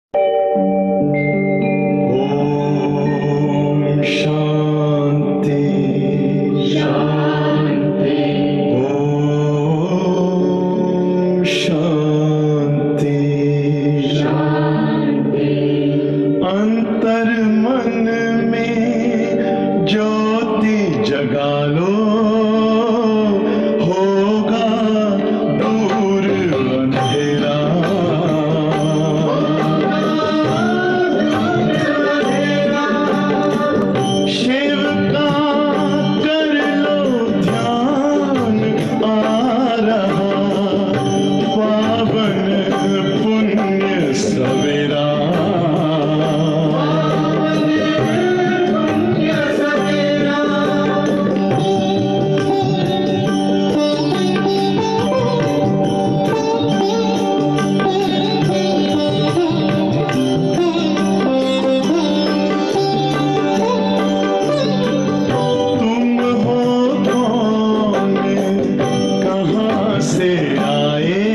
ओम शांति शांति। ओम शांति शांति। अंतर मन में ज्योति जगा लो, होगा दूर अंधेरा। शिव का कर लो ध्यान, आ रहा पावन पुण्य सवेरा। तुम हो कौन, कहाँ से आए,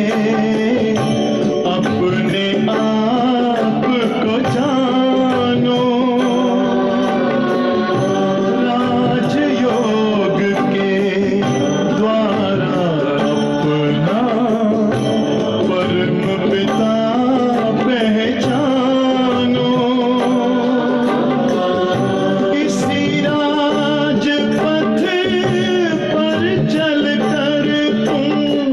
अपने आप को जानो। राजयोग के द्वारा अपना परम पिता पहचानो। इसी राजपथ पर चलकर तुम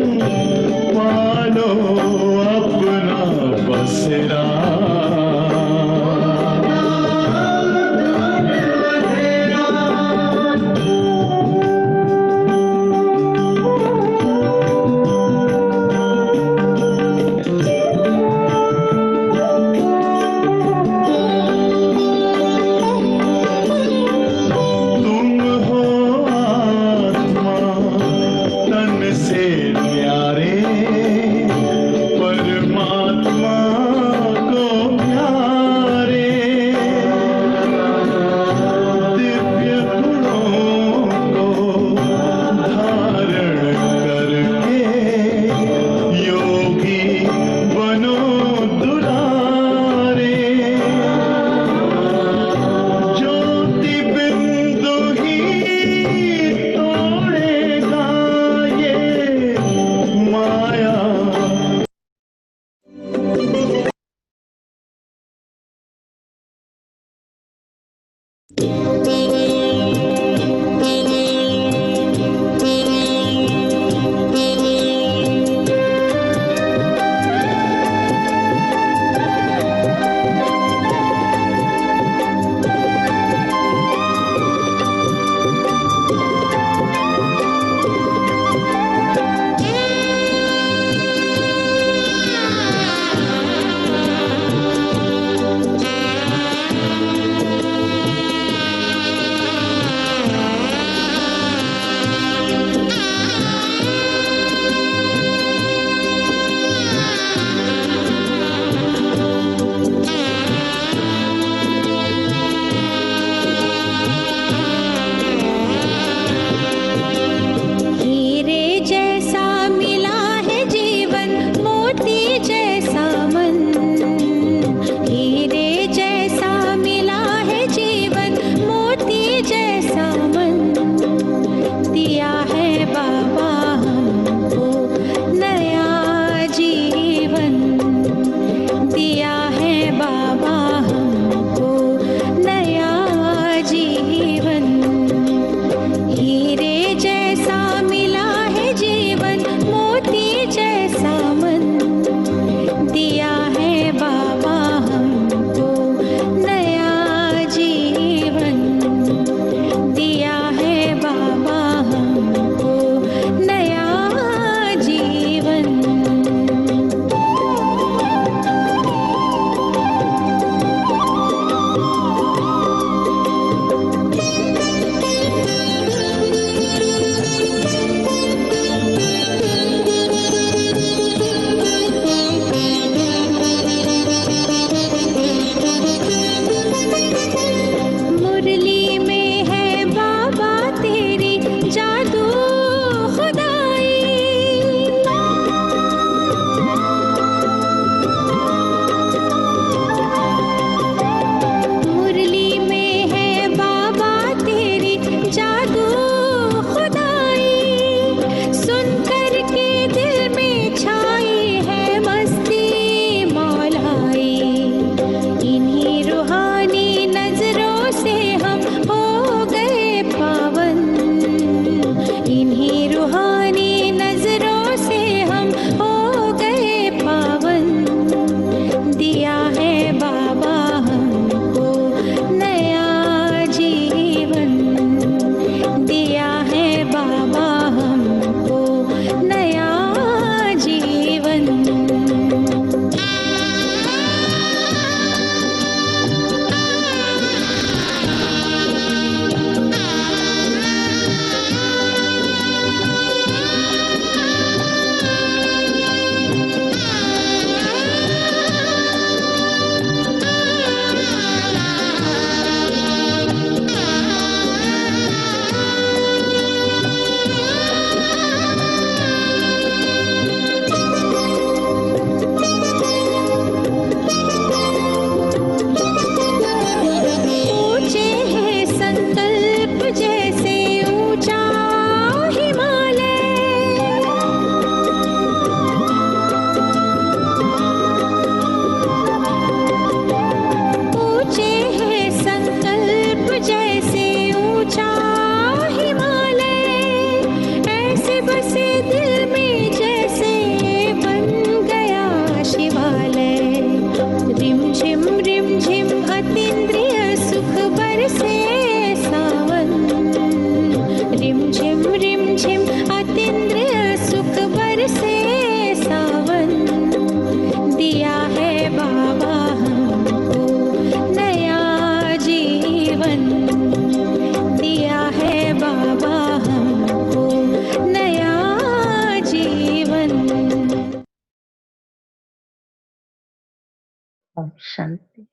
ओम शांति।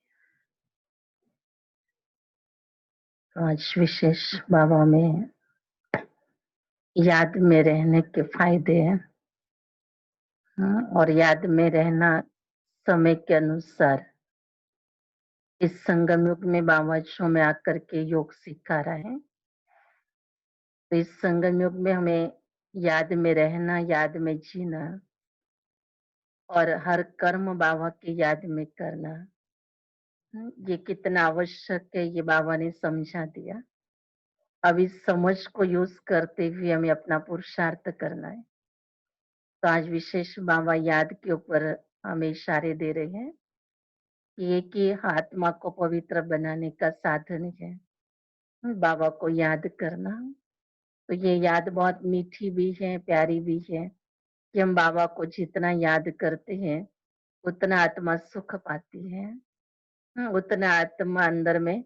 तो आज विशेष बाबा में याद में रहने के फायदे हैं। और याद में रहना समय के अनुसार इस संगम युग में बाबा जो में आकर के योग सिखा रहा है। तो इस संगम युग में हमें याद में रहना, याद में जीना और हर कर्म बाबा की याद में करना, ये कितना आवश्यक है ये बाबा ने समझा दिया। अब इस समझ को यूज करते हुए हमें अपना पुरुषार्थ करना है। तो आज विशेष बाबा याद के ऊपर हमें इशारे दे रहे हैं कि आत्मा को पवित्र बनाने का साधन है बाबा को याद करना। तो ये याद बहुत मीठी भी है, प्यारी भी है कि हम बाबा को जितना याद करते हैं उतना आत्मा सुख पाती है, उतना आत्मा अंदर में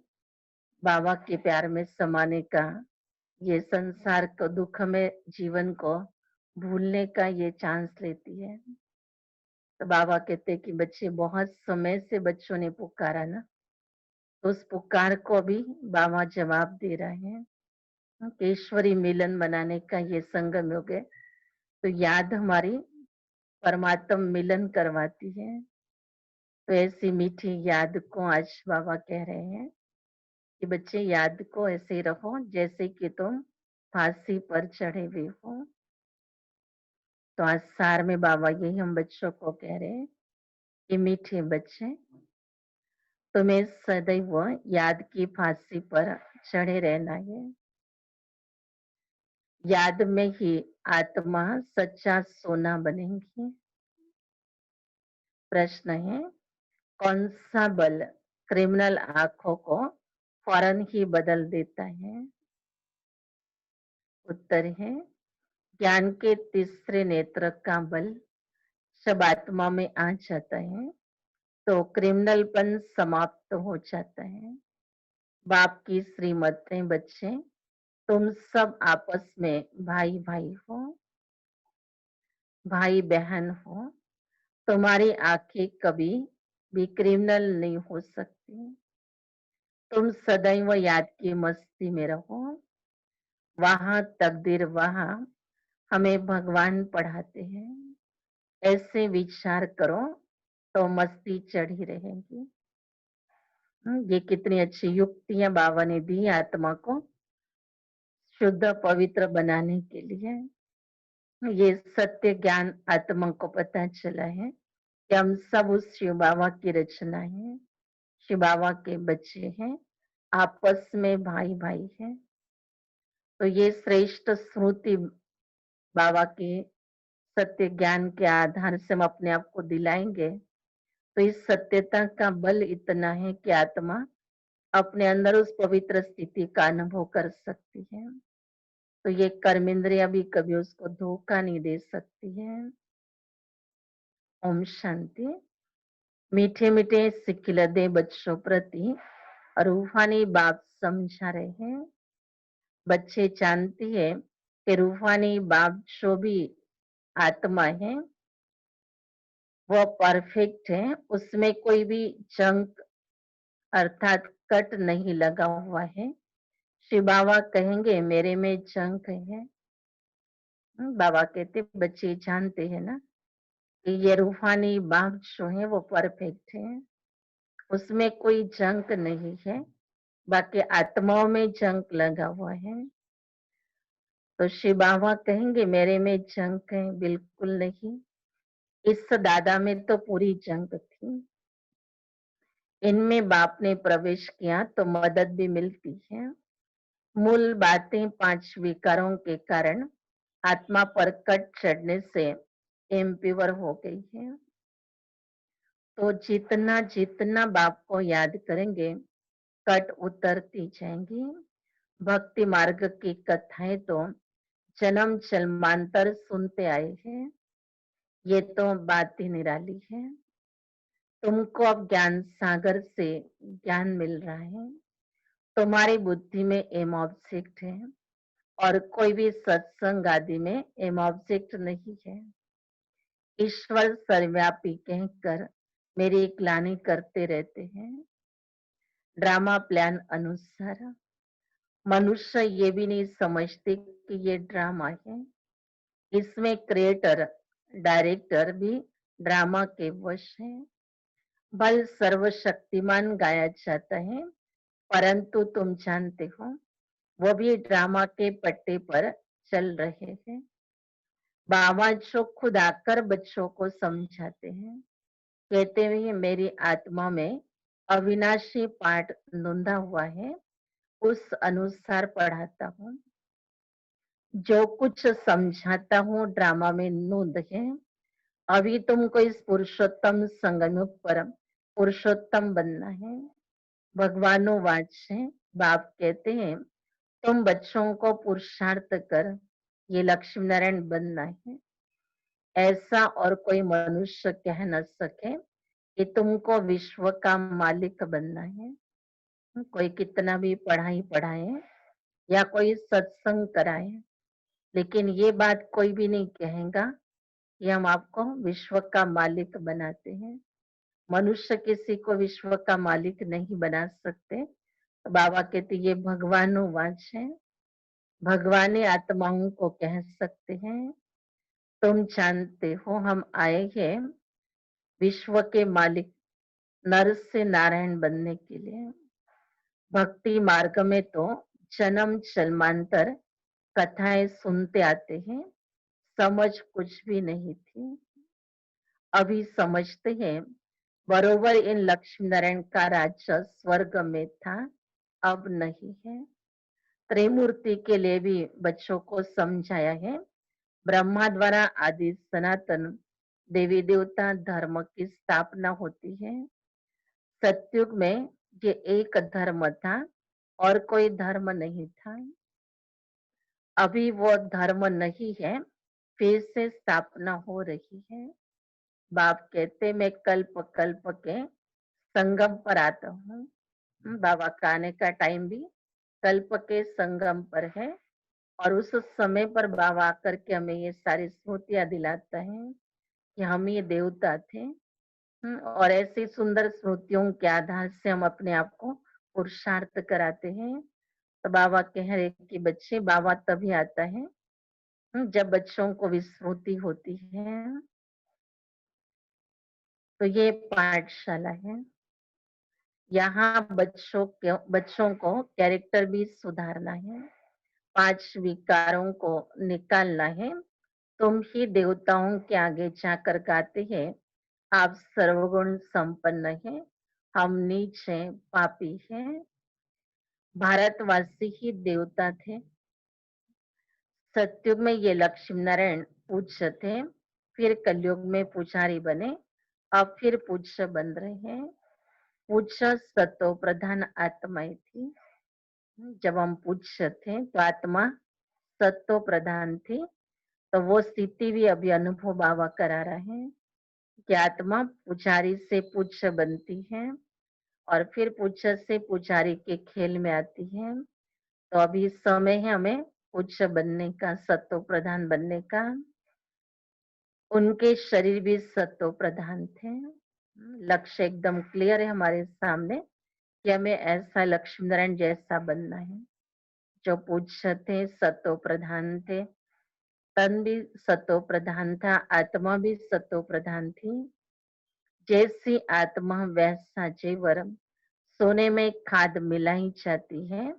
बाबा के प्यार में समाने का, ये संसार को दुख में जीवन को भूलने का ये चांस लेती है। तो बाबा कहते कि बच्चे बहुत समय से बच्चों ने पुकारा ना, तो उस पुकार को भी बाबा जवाब दे रहे हैं कि ईश्वरी मिलन बनाने का ये संगम योग है। तो याद हमारी परमात्मा मिलन करवाती है। तो ऐसी मीठी याद को आज बाबा कह रहे हैं कि बच्चे याद को ऐसे ही रखो जैसे कि तुम फांसी पर चढ़े हुए हो। तो आज सार में बाबा यही हम बच्चों को कह रहे हैं कि मीठे बच्चे, तुम्हें सदैव याद की फांसी पर चढ़े रहना है। याद में ही आत्मा सच्चा सोना बनेगी। प्रश्न है, कौन सा बल क्रिमिनल आंखों को फौरन ही बदल देता है? उत्तर है, ज्ञान के तीसरे नेत्र का बल जब आत्मा में आ जाता है तो क्रिमिनलपन समाप्त हो जाता है। बाप की श्रीमतें बच्चे, तुम सब आपस में भाई भाई हो, भाई बहन हो। तुम्हारी आंखें कभी भी क्रिमिनल नहीं हो सकती। तुम सदैव याद की मस्ती में रहो। वहां तकदीर, वहां हमें भगवान पढ़ाते हैं। ऐसे विचार करो तो मस्ती चढ़ी रहेगी। ये कितनी अच्छी युक्तियां बाबा ने दी आत्मा को शुद्ध पवित्र बनाने के लिए। ये सत्य ज्ञान आत्मा को पता चला है कि हम सब उस शिव बाबा की रचना है, शिव बाबा के बच्चे हैं, आपस में भाई भाई हैं। तो ये श्रेष्ठ स्मृति बाबा के सत्य ज्ञान के आधार से हम अपने आप को दिलाएंगे। तो इस सत्यता का बल इतना है कि आत्मा अपने अंदर उस पवित्र स्थिति का अनुभव कर सकती है। तो ये कर्म इंद्रिया भी कभी उसको धोखा नहीं दे सकती है। ओम शांति। मीठे मीठे सिखिलदे बच्चों प्रति रूहानी बात समझा रहे हैं। बच्चे जानती है कि रूहानी बाप जो भी आत्मा है वो परफेक्ट है, उसमें कोई भी जंक अर्थात कट नहीं लगा हुआ है। शिव बाबा कहेंगे मेरे में जंक है। बाबा कहते बच्चे जानते हैं ना कि ये रूहानी बाप जो है वो परफेक्ट है, उसमें कोई जंक नहीं है। बाकी आत्माओं में जंक लगा हुआ है। तो शिव बाबा कहेंगे मेरे में जंक है, बिल्कुल नहीं। इस दादा में तो पूरी जंग थी। इनमें बाप ने प्रवेश किया तो मदद भी मिलती है। मूल बातें 5 विकारों के कारण आत्मा पर कट चढ़ने से इम्प्योर हो गई है। तो जितना जितना बाप को याद करेंगे कट उतरती जाएंगी। भक्ति मार्ग की कथाएं तो जन्म जन्मांतर सुनते आए हैं। ये तो बात ही निराली है। तुमको अब ज्ञान सागर से ज्ञान मिल रहा है। तुम्हारी बुद्धि में एम ऑब्जेक्ट है और कोई भी सत्संग आदि में एम ऑब्जेक्ट नहीं है। ईश्वर सर्वव्यापी कहकर मेरी ग्लानि करते रहते हैं। ड्रामा प्लान अनुसार मनुष्य ये भी नहीं समझते कि ये ड्रामा है। इसमें क्रिएटर, डायरेक्टर भी ड्रामा के वश है। बल सर्वशक्तिमान गाया जाता है, परंतु तुम जानते हो वो भी ड्रामा के पट्टे पर चल रहे हैं। बाबा जो खुद आकर बच्चों को समझाते हैं, कहते हैं मेरी आत्मा में अविनाशी पाठ नोंदा हुआ है, उस अनुसार पढ़ाता हूँ। जो कुछ समझाता हूँ ड्रामा में नोंद है। अभी तुमको इस पुरुषोत्तम संगम पर पुरुषोत्तम बनना है। भगवानो वाच है। बाप कहते हैं तुम बच्चों को पुरुषार्थ कर ये लक्ष्मी नारायण बनना है। ऐसा और कोई मनुष्य कह न सके कि तुमको विश्व का मालिक बनना है। कोई कितना भी पढ़ाई पढ़ाए या कोई सत्संग कराए, लेकिन ये बात कोई भी नहीं कहेगा कि हम आपको विश्व का मालिक बनाते हैं। मनुष्य किसी को विश्व का मालिक नहीं बना सकते। तो बाबा कहते ये भगवानो वाच है। भगवानी आत्माओं को कह सकते हैं तुम जानते हो हम आए हैं विश्व के मालिक नर से नारायण बनने के लिए। भक्ति मार्ग में तो जन्म जन्मांतर कथाएं सुनते आते हैं, समझ कुछ भी नहीं थी। अभी समझते हैं बरोबर इन लक्ष्मी नारायण का राज्य स्वर्ग में था, अब नहीं है। त्रिमूर्ति के लिए भी बच्चों को समझाया है। ब्रह्मा द्वारा आदि सनातन देवी देवता धर्म की स्थापना होती है। सतयुग में ये एक धर्म था और कोई धर्म नहीं था। अभी वो धर्म नहीं है, फिर से स्थापना हो रही है। बाप कहते मैं कल्प कल्प के संगम पर आता हूँ। बाबा का आने का टाइम भी कल्प के संगम पर है और उस समय पर बाबा आकर के हमें ये सारी स्मृतियां दिलाता है कि हम ये देवता थे। और ऐसी सुंदर स्मृतियों के आधार से हम अपने आप को पुरुषार्थ कराते हैं। तो बाबा कह रहे कि बच्चे बाबा तभी आता है जब बच्चों को विस्मृति होती है। तो ये पाठशाला है। यहाँ बच्चों को कैरेक्टर भी सुधारना है, 5 विकारों को निकालना है। तुम ही देवताओं के आगे जाकर गाते हैं आप सर्वगुण संपन्न हैं, हम नीच हैं, पापी हैं। भारतवासी ही देवता थे। सतयुग में ये लक्ष्मी नारायण पूज्य थे, फिर कलयुग में पुजारी बने, अब फिर पूज्य बन रहे हैं। पूज्य सतो प्रधान आत्माएं थी। जब हम पूज्य थे तो आत्मा सतो प्रधान थी। तो वो स्थिति भी अभी अनुभव बाबा करा रहे हैं कि आत्मा पुजारी से पूज्य बनती है और फिर पूज्य से पुजारी के खेल में आती है। तो अभी समय है हमें पूज्य बनने का, सत्व प्रधान बनने का। उनके शरीर भी सत्व प्रधान थे। लक्ष्य एकदम क्लियर है हमारे सामने कि हमें ऐसा लक्ष्मी नारायण जैसा बनना है। जो पूज्य थे, सत्व प्रधान थे, तन भी सत्व प्रधान था, आत्मा भी सत्व प्रधान थी। जैसी आत्मा वैसा जीवर सोने में खाद मिलाई जाती है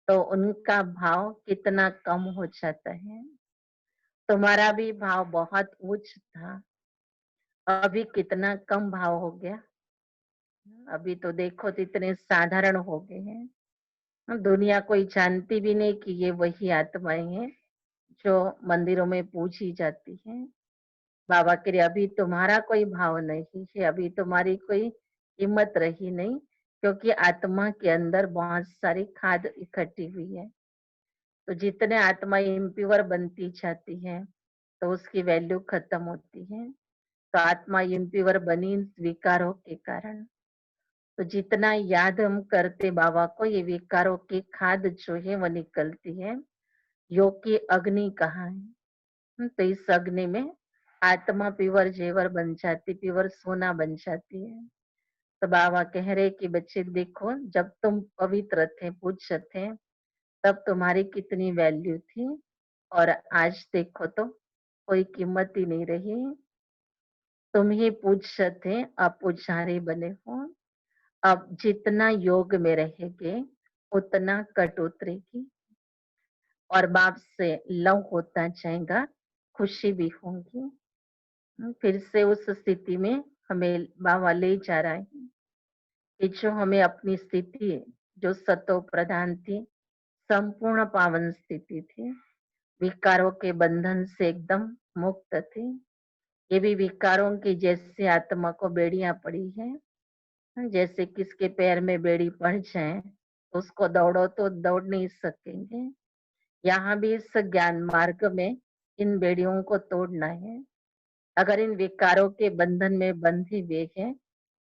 तो उनका भाव कितना कम हो जाता है। तुम्हारा भी भाव बहुत उच्च था, अभी कितना कम भाव हो गया। अभी तो देखो तो इतने साधारण हो गए हैं। दुनिया कोई जानती भी नहीं कि ये वही आत्माएं हैं जो मंदिरों में पूजी जाती हैं। बाबा कह रहे अभी तुम्हारा कोई भाव नहीं है, अभी तुम्हारी कोई हिम्मत रही नहीं, क्योंकि आत्मा के अंदर बहुत सारी खाद इकट्ठी हुई है। तो जितने आत्मा इम्प्योर बनती जाती है तो उसकी वैल्यू खत्म होती है। तो आत्मा इम्प्योर बनी विकारों के कारण। तो जितना याद हम करते बाबा को, ये विकारों की खाद जो है वो निकलती है। योग की अग्नि कहाँ है? तो इस अग्नि में आत्मा प्योर जेवर बन जाती, प्योर सोना बन जाती है। तो बाबा कह रहे कि बच्चे देखो, जब तुम पवित्र थे, पूज्य थे, तब तुम्हारी कितनी वैल्यू थी, और आज देखो तो कोई कीमत ही नहीं रही। तुम ही पूज्य थे, अब पुजारी बने हो। अब जितना योग में रहेंगे उतना कट उतरेगी, और बाप से लव होता जाएगा, खुशी भी होगी। फिर से उस स्थिति में हमें बाबा ले जा रहा है कि जो हमें अपनी स्थिति, जो सतो प्रधान थी, संपूर्ण पावन स्थिति थी, विकारों के बंधन से एकदम मुक्त थी। ये भी विकारों की जैसे आत्मा को बेड़ियां पड़ी है, जैसे किसके पैर में बेड़ी पड़ जाए तो उसको दौड़ो तो दौड़ नहीं सकेंगे। यहाँ भी इस ज्ञान मार्ग में इन बेड़ियों को तोड़ना है। अगर इन विकारों के बंधन में बंधे हुए हैं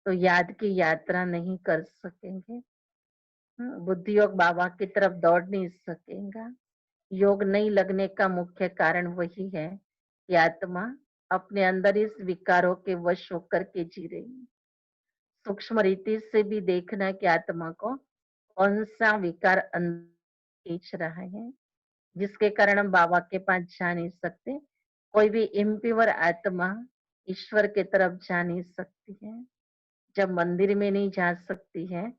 तो याद की यात्रा नहीं कर सकेंगे। बुद्धि योग बाबा की तरफ दौड़ नहीं सकेगा। योग नहीं लगने का मुख्य कारण वही है कि आत्मा अपने अंदर इस विकारों के वश होकर के जी रही है। सूक्ष्म रीति से भी देखना कि आत्मा को कौन सा विकार अंदर खींच रहा है, जिसके कारण हम बाबा के पास जा नहीं सकते। कोई भी इम्प्योर आत्मा ईश्वर की तरफ जा नहीं सकती है। जब मंदिर में नहीं जा सकती है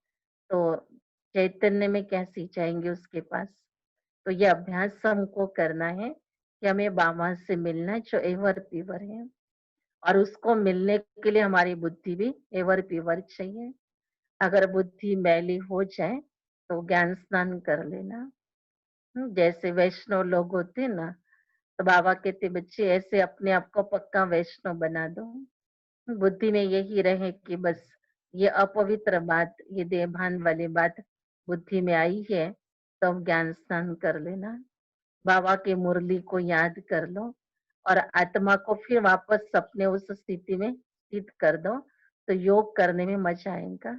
तो चैतन्य में कैसे जाएंगे उसके पास। तो ये अभ्यास हमको करना है कि हमें बाबा से मिलना है जो एवर पीवर है, और उसको मिलने के लिए हमारी बुद्धि भी एवर पीवर चाहिए। अगर बुद्धि मैली हो जाए तो ज्ञान स्नान कर लेना। जैसे वैष्णव लोग होते ना, तो बाबा कहते बच्चे ऐसे अपने आप को पक्का वैष्णव बना दो। बुद्धि में यही रहे कि बस ये अपवित्र बात, ये देहभान वाली बात बुद्धि में आई है, तो अब ज्ञान स्नान कर लेना। बाबा की मुरली को याद कर लो और आत्मा को फिर वापस अपने उस स्थिति में स्थित कर दो, तो योग करने में मजा आएगा।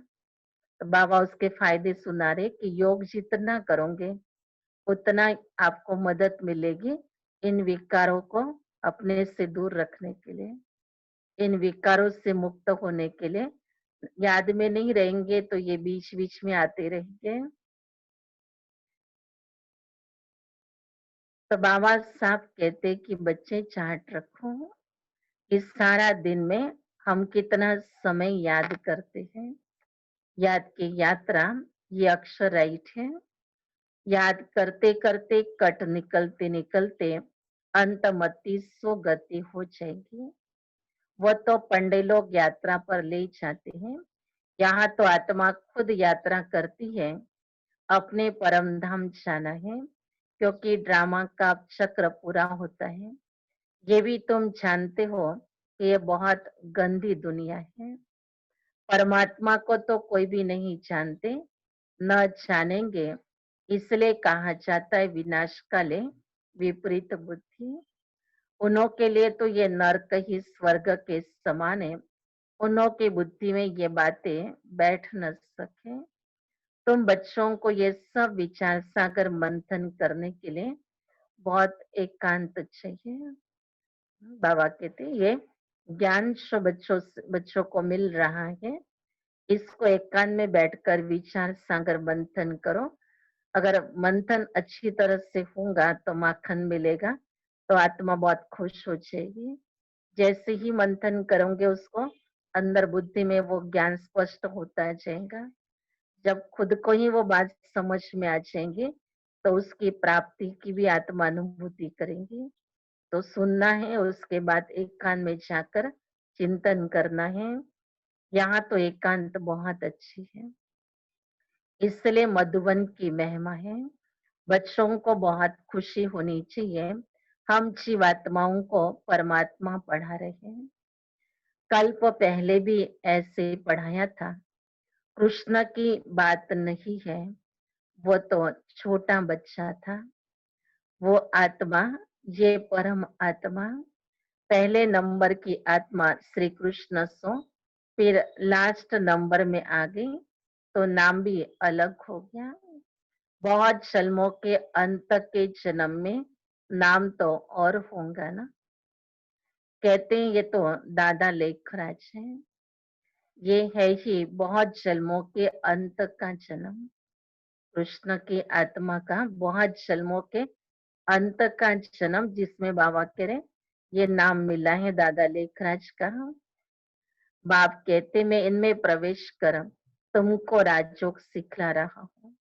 तो बाबा उसके फायदे सुना रहे कि योग जितना करोगे उतना आपको मदद मिलेगी इन विकारों को अपने से दूर रखने के लिए, इन विकारों से मुक्त होने के लिए। याद में नहीं रहेंगे तो ये बीच बीच में आते रहेंगे। तो बाबा साहब कहते कि बच्चे चार्ट रखो, इस सारा दिन में हम कितना समय याद करते हैं। याद की यात्रा, ये अक्षर राइट है। याद करते करते कट निकलते निकलते अंतमति सो गति हो जाएगी। वो तो पंडे लोग यात्रा पर ले जाते हैं, यहाँ तो आत्मा खुद यात्रा करती है। अपने परम धाम जाना है, क्योंकि ड्रामा का चक्र पूरा होता है। ये भी तुम जानते हो कि ये बहुत गंदी दुनिया है। परमात्मा को तो कोई भी नहीं जानते, न जानेंगे। इसलिए कहा जाता है विनाश काले विपरीत बुद्धि। उन्हों के लिए तो ये नरक ही स्वर्ग के समान है। उन्हों की बुद्धि में ये बातें बैठ न सके। तुम बच्चों को ये सब विचार सागर मंथन करने के लिए बहुत एकांत चाहिए। बाबा कहते ये ज्ञान जो बच्चों को मिल रहा है, इसको एकांत में बैठकर विचार सागर मंथन करो। अगर मंथन अच्छी तरह से होगा तो माखन मिलेगा, तो आत्मा बहुत खुश हो जाएगी। जैसे ही मंथन करोगे उसको अंदर बुद्धि में वो ज्ञान स्पष्ट होता जाएगा। जब खुद को ही वो बात समझ में आ जाएंगे तो उसकी प्राप्ति की भी आत्मा अनुभूति करेंगे। तो सुनना है, उसके बाद एकांत में जाकर चिंतन करना है। यहाँ तो एकांत बहुत अच्छी है, इसलिए मधुबन की महिमा है। बच्चों को बहुत खुशी होनी चाहिए, हम जीवात्माओं को परमात्मा पढ़ा रहे हैं। कल्प पहले भी ऐसे पढ़ाया था। कृष्ण की बात नहीं है, वो तो छोटा बच्चा था। वो आत्मा, ये परम आत्मा, पहले नंबर की आत्मा श्री कृष्ण सो फिर लास्ट नंबर में आ गई, तो नाम भी अलग हो गया। बहुत जन्मों के अंत के जन्म में नाम तो और होगा ना। कहते हैं ये तो दादा लेखराज हैं। ये है ही बहुत जन्मों के अंत का जन्म। कृष्ण की आत्मा का बहुत जन्मों के अंत का जन्म, जिसमें बाबा कह रहे ये नाम मिला है दादा लेखराज का। बाप कहते मैं इनमें प्रवेश कर तुमको राजयोग सिखला रहा हूँ।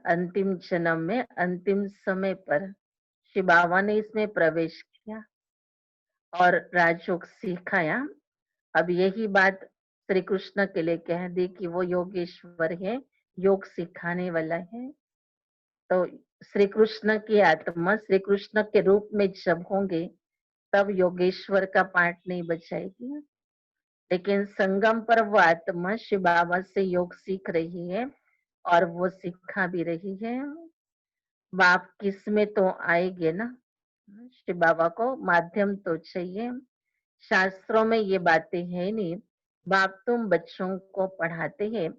अंतिम जन्म में अंतिम समय पर श्री बाबा ने इसमें प्रवेश किया और राजयोग सिखाया। अब यही बात श्री कृष्ण के लिए कह दी कि वो योगेश्वर है, योग सिखाने वाला है। तो श्री कृष्ण की आत्मा श्री कृष्ण के रूप में जब होंगे तब योगेश्वर का पाठ नहीं बचाएगी। लेकिन संगम पर वो आत्मा शिव बाबा से योग सीख रही है और वो सिखा भी रही है। बाप किस में तो आएंगे ना, शिव बाबा को माध्यम तो चाहिए। शास्त्रों में ये बातें है नहीं। बाप तुम बच्चों को पढ़ाते हैं,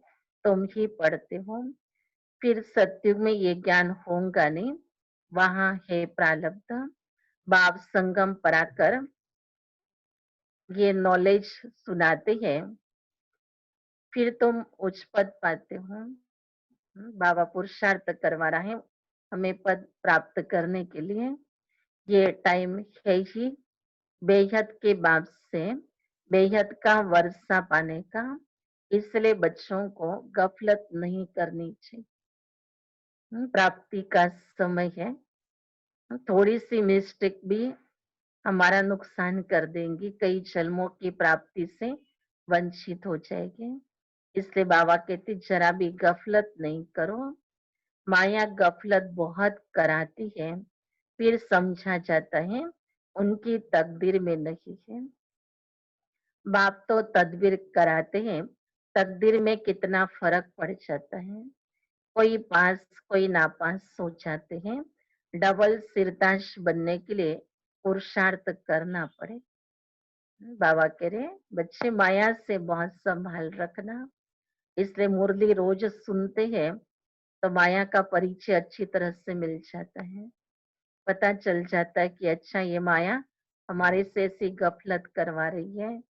तुम ही पढ़ते हो, फिर सत्युग में ये ज्ञान होगा नहीं, वहां है प्रारब्ध। बाप संगम पर आकर ये नॉलेज सुनाते हैं, फिर तुम उच्च पद पाते हो। बाबा पुरुषार्थ करवा रहा है हमें पद प्राप्त करने के लिए। ये टाइम है ही बेहद के बाप से बेहद का वर्षा पाने का, इसलिए बच्चों को गफलत नहीं करनी चाहिए। प्राप्ति का समय है, थोड़ी सी मिस्टेक भी हमारा नुकसान कर देंगी, कई जन्मों की प्राप्ति से वंचित हो जाएंगे। इसलिए बाबा कहते जरा भी गफलत नहीं करो। माया गफलत बहुत कराती है, फिर समझा जाता है उनकी तकदीर में नहीं है। बाप तो तदबीर कराते हैं, तकदीर में कितना फर्क पड़ जाता है। कोई पास कोई नापास हो जाते हैं। डबल सिरताश बनने के लिए पुरुषार्थ करना पड़े। बाबा कह रहे बच्चे माया से बहुत संभाल रखना। इसलिए मुरली रोज सुनते हैं तो माया का परिचय अच्छी तरह से मिल जाता है। पता चल जाता है कि अच्छा ये माया हमारे से ऐसी गफलत करवा रही है।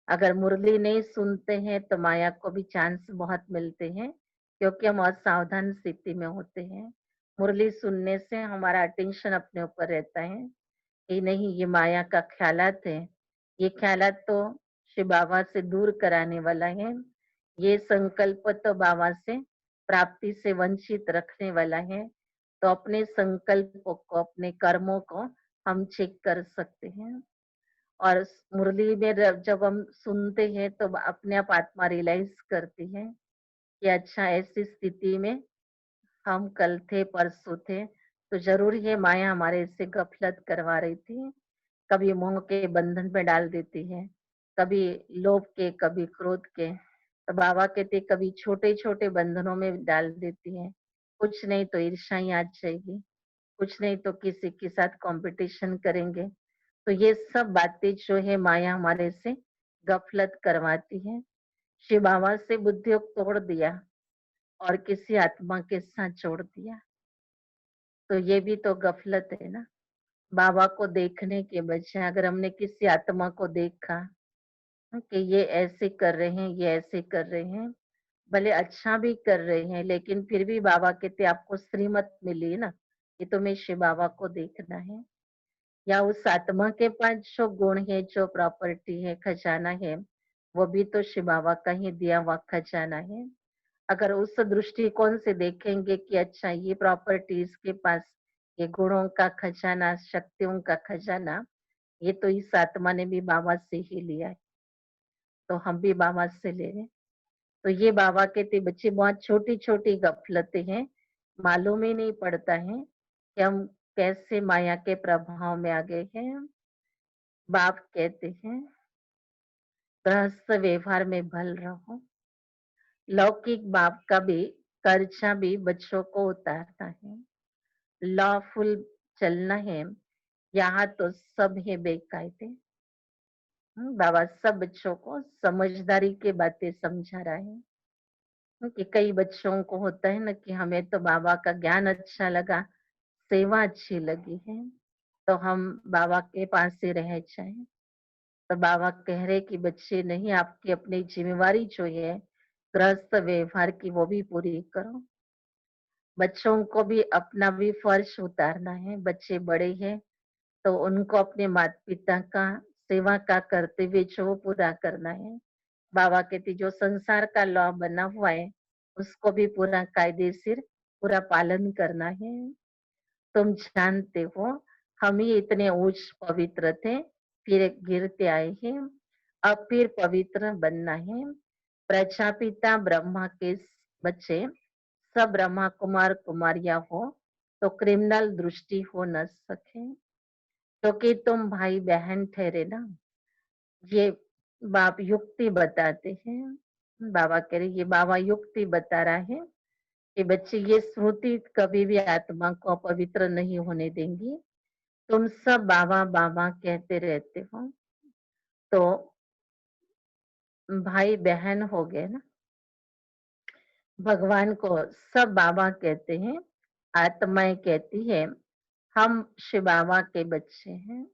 अगर मुरली नहीं सुनते हैं तो माया को भी चांस बहुत मिलते हैं, क्योंकि हम असावधान स्थिति में होते हैं। मुरली सुनने से हमारा अटेंशन अपने ऊपर रहता है कि नहीं ये माया का ख्यालात है, ये ख्यालात तो श्री बाबा से दूर कराने वाला है, ये संकल्प तो बाबा से प्राप्ति से वंचित रखने वाला है। तो अपने संकल्पों को अपने कर्मों को हम चेक कर सकते हैं। और मुरली में जब हम सुनते हैं तो अपने आप आत्मा रियलाइज करती है कि अच्छा ऐसी स्थिति में हम कल थे परसों थे, तो जरूर ये माया हमारे से गफलत करवा रही थी। कभी मोह के बंधन में डाल देती है, कभी लोभ के कभी क्रोध के। तो बाबा कहते कभी छोटे छोटे बंधनों में डाल देती है। कुछ नहीं तो ईर्ष्या ही आ जाएगी, कुछ नहीं तो किसी के साथ कंपटीशन करेंगे। तो ये सब बातें जो है माया हमारे से गफलत करवाती है। शिव बाबा से बुद्धि को तोड़ दिया और किसी आत्मा के साथ जोड़ दिया, तो ये भी तो गफलत है ना। बाबा को देखने के बजाय अगर हमने किसी आत्मा को देखा कि ये ऐसे कर रहे हैं, ये ऐसे कर रहे हैं, भले अच्छा भी कर रहे हैं, लेकिन फिर भी बाबा कहते आपको श्रीमत मिली ना, ये तुम्हें शिव बाबा को देखना है। या उस आत्मा के पास जो गुण है, जो प्रॉपर्टी है, खजाना है, वो भी तो शिव बाबा का ही दिया हुआ खजाना है। अगर उस दृष्टिकोण से देखेंगे कि अच्छा ये प्रॉपर्टी इसके पास, ये गुणों का खजाना, शक्तियों का खजाना, ये तो इस आत्मा ने भी बाबा से ही लिया है, तो हम भी बाबा से ले रहे हैं। तो ये बाबा कहते बच्चे बहुत छोटी छोटी गफलतें हैं, मालूम ही नहीं पड़ता है कि हम कैसे माया के प्रभाव में आ गए हैं। बाप कहते हैं गृहस्थ व्यवहार में भल रहो। लौकिक बाप का भी कर्जा भी बच्चों को उतारना है, लॉफुल चलना है। यहाँ तो सब है बेकायदे। बाबा सब बच्चों को समझदारी के बातें समझा रहा है। कि कई बच्चों को होता है ना कि हमें तो बाबा का ज्ञान अच्छा लगा, सेवा अच्छी लगी है, तो हम बाबा के पास ही रह जाएं। तो बाबा कह रहे कि बच्चे नहीं, आपकी अपनी जिम्मेवारी जो है गृहस्थ व्यवहार की वो भी पूरी करो। बच्चों को भी अपना भी फर्ज उतारना है। बच्चे बड़े हैं तो उनको अपने माता पिता का सेवा का कर्तव्य जो वो पूरा करना है। बाबा कहते जो संसार का लॉ बना हुआ है उसको भी पूरा कायदेशीर पूरा पालन करना है। तुम जानते हो हम ही इतने ऊंच पवित्र थे, फिर गिरते आए हैं, अब फिर पवित्र बनना है। प्रजापिता ब्रह्मा के बच्चे सब ब्रह्मा कुमार कुमारियां हो तो क्रिमिनल दृष्टि हो न सके, क्योंकि तुम भाई बहन ठहरे ना। ये बाप युक्ति बताते हैं। बाबा कह रहे ये बाबा युक्ति बता रहा है कि बच्चे ये स्मृति कभी भी आत्मा को अपवित्र नहीं होने देंगी। तुम सब बाबा बाबा कहते रहते हो तो भाई बहन हो गए ना। भगवान को सब बाबा कहते हैं, आत्माएं कहती है हम शिव बाबा के बच्चे हैं।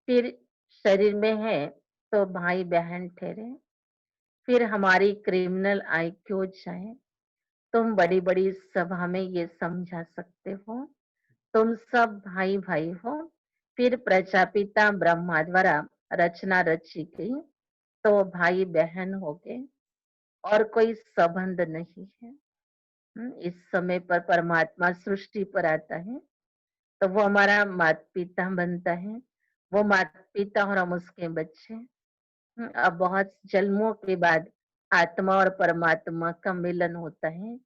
फिर शरीर में है तो भाई बहन ठहरे। फिर हमारी क्रिमिनल आई क्यों जाए। तुम बड़ी बड़ी सभा में ये समझा सकते हो तुम सब भाई भाई हो। फिर प्रजापिता ब्रह्मा द्वारा रचना रची गई तो भाई बहन हो गए और कोई संबंध नहीं है। इस समय पर परमात्मा सृष्टि पर आता है तो वो हमारा माता पिता बनता है। वो माता पिता और हम उसके बच्चे। अब बहुत जन्मों के बाद आत्मा और परमात्मा का मिलन होता है,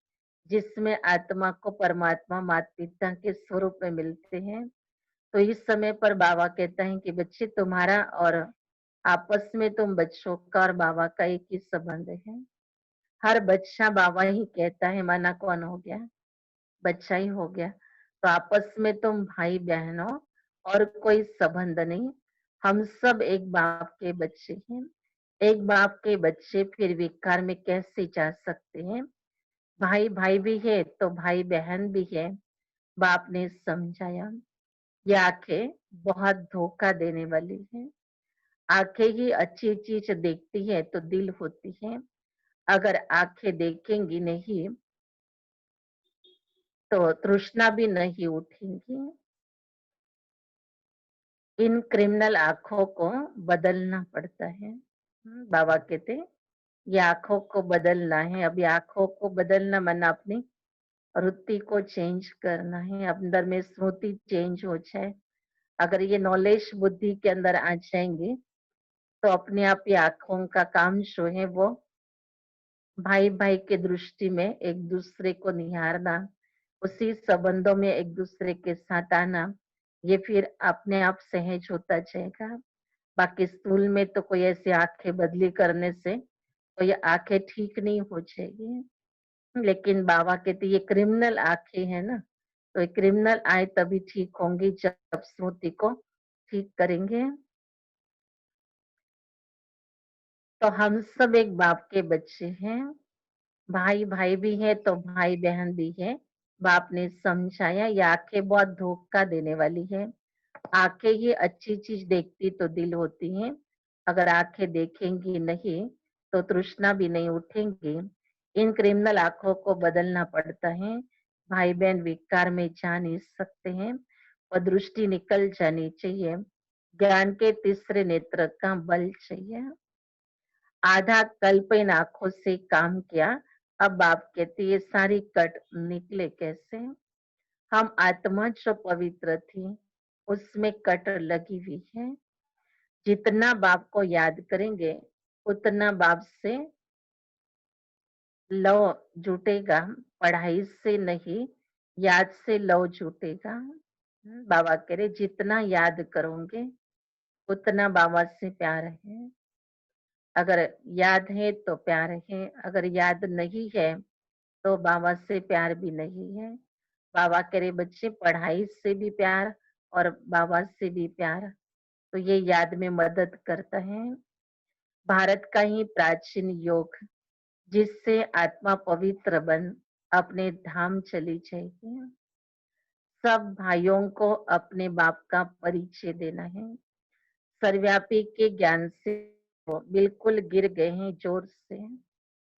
जिसमें आत्मा को परमात्मा माता पिता के स्वरूप में मिलते हैं। तो इस समय पर बाबा कहता है कि बच्चे तुम्हारा और आपस में तुम बच्चों का और बाबा का एक ही संबंध है। हर बच्चा बाबा ही कहता है, माना कौन हो गया, बच्चा ही हो गया। तो आपस में तुम भाई बहन हो और कोई संबंध नहीं। हम सब एक बाप के बच्चे हैं। एक बाप के बच्चे फिर विकार में कैसे जा सकते हैं। भाई भाई भी है तो भाई बहन भी है। बाप ने समझाया ये आंखें बहुत धोखा देने वाली है। आंखें ही अच्छी चीज देखती है तो दिल होती है। अगर आंखें देखेंगी नहीं तो तृष्णा भी नहीं उठेगी। इन क्रिमिनल आंखों को बदलना पड़ता है। बाबा कहते ये आंखों को बदलना है। अभी आंखों को बदलना माना अपनी वृत्ति को चेंज करना है, अंदर में स्मृति चेंज हो जाए। अगर ये नॉलेज बुद्धि के अंदर आ जाएंगे तो अपने आप ये आंखों का काम जो है वो भाई भाई के दृष्टि में एक दूसरे को निहारना, उसी संबंधों में एक दूसरे के साथ आना, ये फिर अपने आप सहज होता जाएगा। बाकी स्थूल में तो कोई ऐसी आंखें बदली करने से तो ये आंखें ठीक नहीं हो जाएगी। लेकिन बाबा कहते ये क्रिमिनल आंखें है ना, तो ये क्रिमिनल आए तभी ठीक होंगी जब स्मृति को ठीक करेंगे। तो हम सब एक बाप के बच्चे हैं। भाई भाई भी है तो भाई बहन भी है। बाप ने समझाया ये आंखें बहुत धोखा देने वाली है। आंखें ही अच्छी चीज देखती तो दिल होती है। अगर आंखें देखेंगी नहीं तो तृष्णा भी नहीं उठेंगी। इन क्रिमिनल आंखों को बदलना पड़ता है। भाई बहन विकार में जा नहीं सकते हैं और दृष्टि निकल जानी चाहिए। ज्ञान के तीसरे नेत्र का बल चाहिए। आधा कल्प इन आंखों से काम किया। अब आप कहते ये सारी कट निकले कैसे। हम आत्मा जो पवित्र थी उसमें कट लगी हुई है। जितना बाप को याद करेंगे उतना बाप से लव जुटेगा। पढ़ाई से नहीं, याद से लव जुटेगा। बाबा कह रहे जितना याद करोगे उतना बाबा से प्यार है। अगर याद है तो प्यार है, अगर याद नहीं है तो बाबा से प्यार भी नहीं है। बाबा कह रहे बच्चे पढ़ाई से भी प्यार और बाबा से भी प्यार, तो ये याद में मदद करता है। भारत का ही प्राचीन योग जिससे आत्मा पवित्र बन अपने धाम चली जाएगी। सब भाइयों को अपने बाप का परिचय देना है। सर्वव्यापी के ज्ञान से वो बिल्कुल गिर गए हैं जोर से।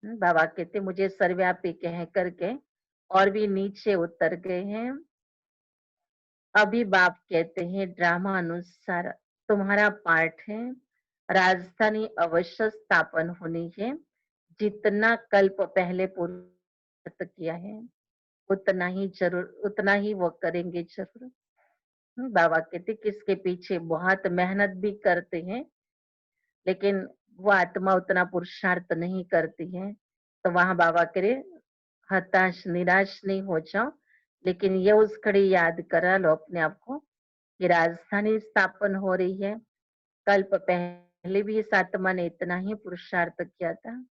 बाबा कहते मुझे सर्वव्यापी कह करके और भी नीचे उतर गए हैं। अभी बाप कहते हैं ड्रामा अनुसार तुम्हारा पाठ है, राजधानी अवश्य स्थापन होनी है। जितना कल्प पहले पूर्ण किया है उतना ही वो करेंगे जरूर। बाबा कहते किसके पीछे बहुत मेहनत भी करते हैं, लेकिन वो आत्मा उतना पुरुषार्थ नहीं करती है, तो वहां बाबा करे हताश निराश नहीं हो जाओ, लेकिन ये उस घड़ी याद करा लो अपने आप को कि राजधानी स्थापन हो रही है। कल्प पहले भी इस आत्मा ने इतना ही पुरुषार्थ किया था